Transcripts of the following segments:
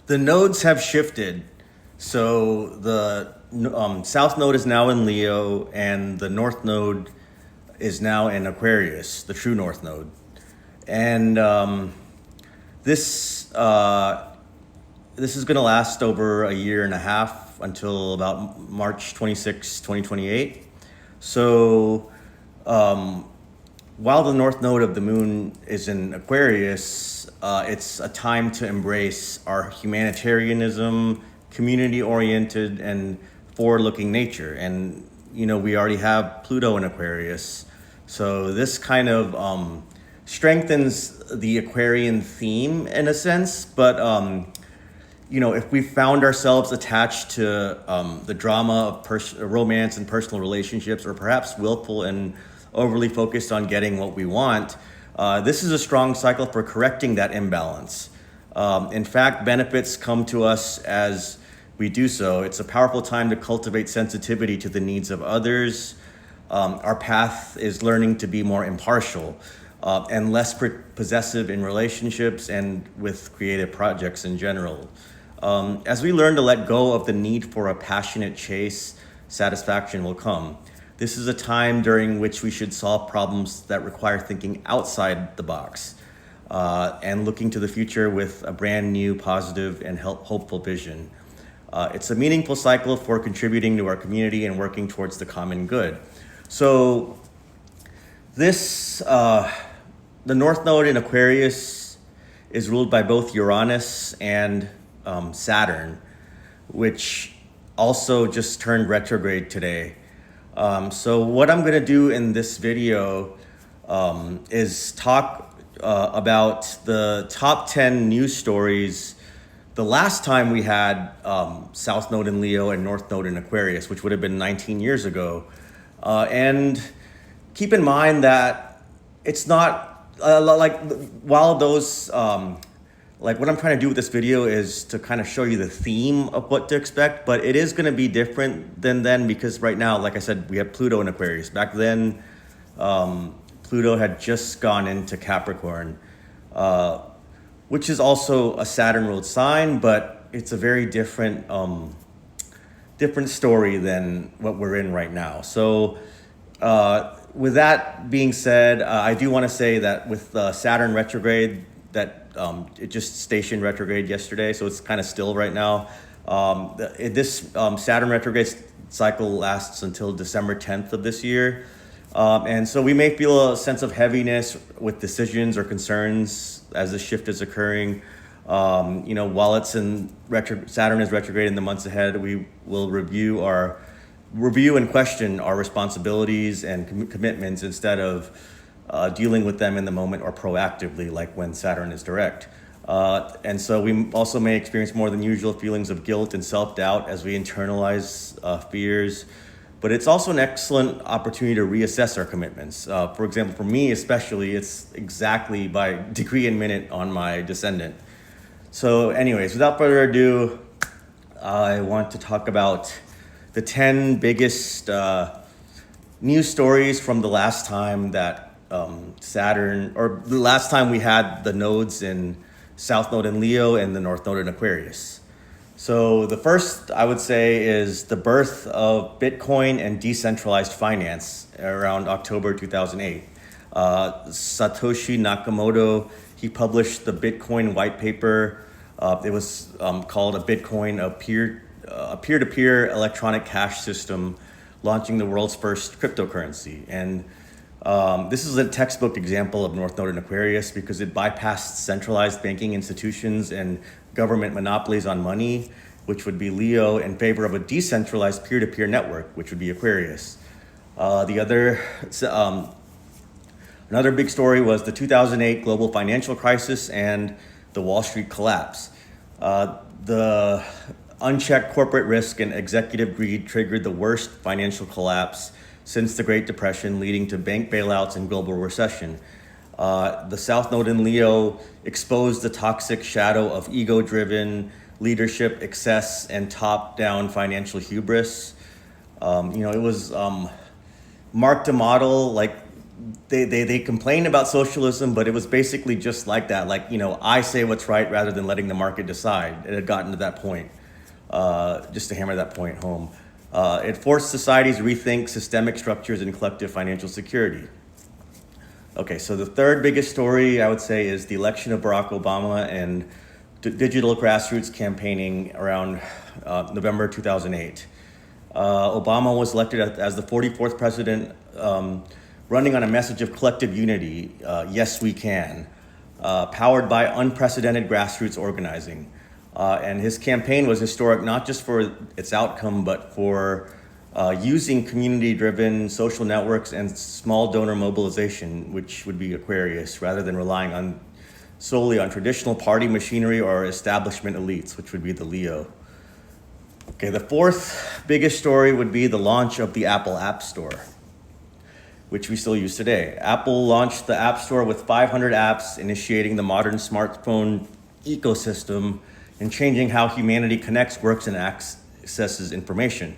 The nodes have shifted. So the south node is now in Leo, and the north node is now in Aquarius, the true north node. And this this is going to last over a year and a half until about March 26, 2028. So while the north node of the moon is in Aquarius, it's a time to embrace our humanitarianism, community-oriented, and forward-looking nature. And, we already have Pluto in Aquarius. So this kind of strengthens the Aquarian theme in a sense. But, if we found ourselves attached to the drama of romance and personal relationships, or perhaps willful and overly focused on getting what we want, this is a strong cycle for correcting that imbalance. In fact, benefits come to us as we do so. It's a powerful time to cultivate sensitivity to the needs of others. Our path is learning to be more impartial and less possessive in relationships and with creative projects in general. As we learn to let go of the need for a passionate chase, satisfaction will come. This is a time during which we should solve problems that require thinking outside the box and looking to the future with a brand new, positive, and hopeful vision. It's a meaningful cycle for contributing to our community and working towards the common good. So the North Node in Aquarius is ruled by both Uranus and Saturn, which also just turned retrograde today. So what I'm gonna do in this video is talk about the top 10 news stories the last time we had South Node in Leo and North Node in Aquarius, which would have been 19 years ago. And keep in mind that it's not while those what I'm trying to do with this video is to kind of show you the theme of what to expect, but it is going to be different than then, because right now, like I said, we have Pluto in Aquarius. Back then, Pluto had just gone into Capricorn, which is also a Saturn-ruled sign, but it's a very different story than what we're in right now. So with that being said, I do want to say that with Saturn retrograde, that it just stationed retrograde yesterday, so it's kind of still right now. This Saturn retrograde cycle lasts until December 10th of this year. And so we may feel a sense of heaviness with decisions or concerns as the shift is occurring. While it's in Saturn is retrograde in the months ahead, we will review and question our responsibilities and commitments instead of dealing with them in the moment or proactively, like when Saturn is direct. And so we also may experience more than usual feelings of guilt and self-doubt as we internalize fears. But it's also an excellent opportunity to reassess our commitments. For example, for me especially, it's exactly by degree and minute on my descendant. So anyways, without further ado, I want to talk about the 10 biggest news stories from the last time that Saturn, or the last time we had the nodes in South Node in Leo and the North Node in Aquarius. So the first, I would say, is the birth of Bitcoin and decentralized finance around October 2008. Satoshi Nakamoto, he published the Bitcoin white paper. It was called a Bitcoin, a peer-to-peer electronic cash system, launching the world's first cryptocurrency. And this is a textbook example of North Node in Aquarius because it bypassed centralized banking institutions and government monopolies on money, which would be Leo, in favor of a decentralized peer-to-peer network, which would be Aquarius. Another big story was the 2008 global financial crisis and the Wall Street collapse. The unchecked corporate risk and executive greed triggered the worst financial collapse since the Great Depression, leading to bank bailouts and global recession. The South Node in Leo exposed the toxic shadow of ego-driven leadership, excess, and top-down financial hubris. It was marked a model like they complained about socialism, but it was basically just like that. Like, I say what's right rather than letting the market decide. It had gotten to that point, just to hammer that point home. It forced societies to rethink systemic structures and collective financial security. Okay, so the third biggest story I would say is the election of Barack Obama and digital grassroots campaigning around November 2008. Obama was elected as the 44th president, running on a message of collective unity, yes we can, powered by unprecedented grassroots organizing. And his campaign was historic not just for its outcome, but for using community-driven social networks and small donor mobilization, which would be Aquarius, rather than relying solely on traditional party machinery or establishment elites, which would be the Leo. Okay, the fourth biggest story would be the launch of the Apple App Store, which we still use today. Apple launched the App Store with 500 apps, initiating the modern smartphone ecosystem and changing how humanity connects, works, and accesses information.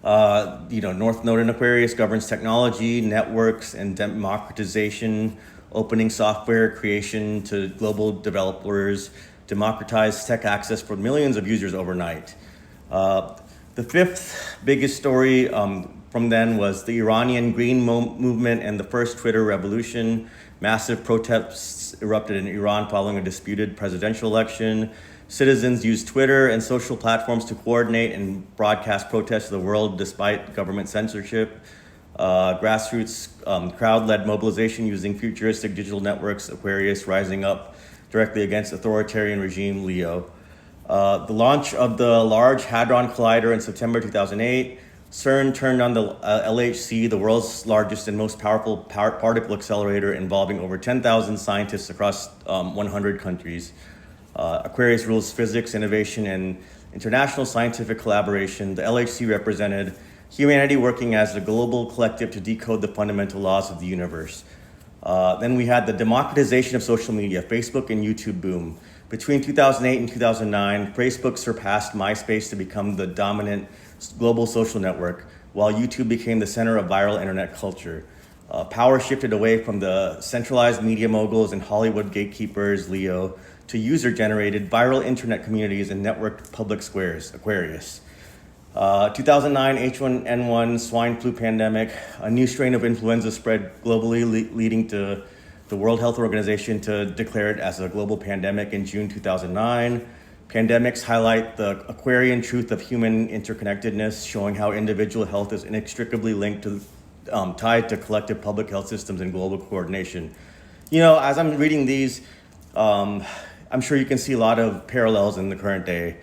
North Node in Aquarius governs technology, networks, and democratization, opening software creation to global developers, democratized tech access for millions of users overnight. The fifth biggest story from then was the Iranian Green Movement and the first Twitter revolution. Massive protests erupted in Iran following a disputed presidential election. Citizens used Twitter and social platforms to coordinate and broadcast protests to the world despite government censorship. Grassroots crowd-led mobilization using futuristic digital networks, Aquarius rising up directly against authoritarian regime, Leo. The launch of the Large Hadron Collider in September 2008. CERN turned on the LHC, the world's largest and most powerful particle accelerator, involving over 10,000 scientists across 100 countries. Aquarius rules physics, innovation, and international scientific collaboration. The LHC represented humanity working as a global collective to decode the fundamental laws of the universe. Then we had the democratization of social media, Facebook and YouTube boom. Between 2008 and 2009, Facebook surpassed MySpace to become the dominant global social network, while YouTube became the center of viral internet culture. Power shifted away from the centralized media moguls and Hollywood gatekeepers, Leo, to user-generated viral internet communities and networked public squares, Aquarius. 2009 H1N1 swine flu pandemic, a new strain of influenza spread globally, leading to the World Health Organization to declare it as a global pandemic in June 2009. Pandemics highlight the Aquarian truth of human interconnectedness, showing how individual health is inextricably linked to, tied to collective public health systems and global coordination. As I'm reading these, I'm sure you can see a lot of parallels in the current day.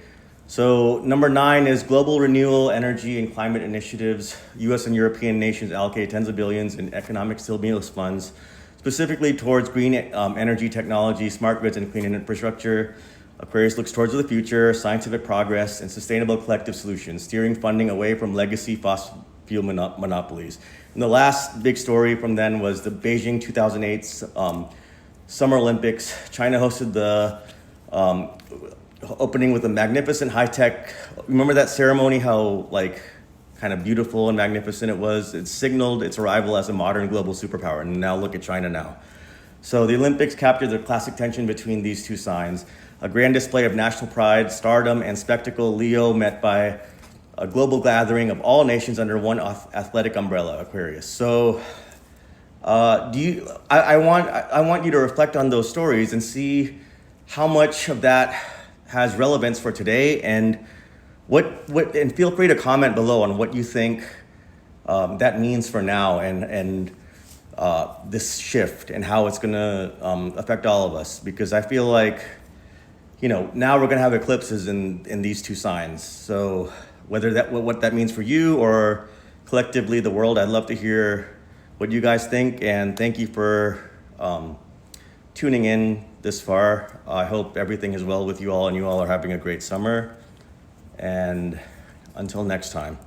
So number 9 is global renewable energy and climate initiatives. US and European nations allocate tens of billions in economic stimulus funds, specifically towards green energy technology, smart grids, and clean infrastructure. Aquarius looks towards the future, scientific progress, and sustainable collective solutions, steering funding away from legacy fossil fuel monopolies. And the last big story from then was the Beijing 2008 Summer Olympics. China hosted the opening with a magnificent high-tech, remember that ceremony, how kind of beautiful and magnificent it was? It signaled its arrival as a modern global superpower, and now look at China now. So the Olympics captured the classic tension between these two signs. A grand display of national pride, stardom, and spectacle, Leo met by a global gathering of all nations under one athletic umbrella, Aquarius. So I want you to reflect on those stories and see how much of that has relevance for today, and and feel free to comment below on what you think that means for now and this shift and how it's going to affect all of us, because I feel like now we're going to have eclipses in these two signs. So whether what that means for you or collectively the world, I'd love to hear what you guys think, and thank you for tuning in this far. I hope everything is well with you all and you all are having a great summer, and until next time.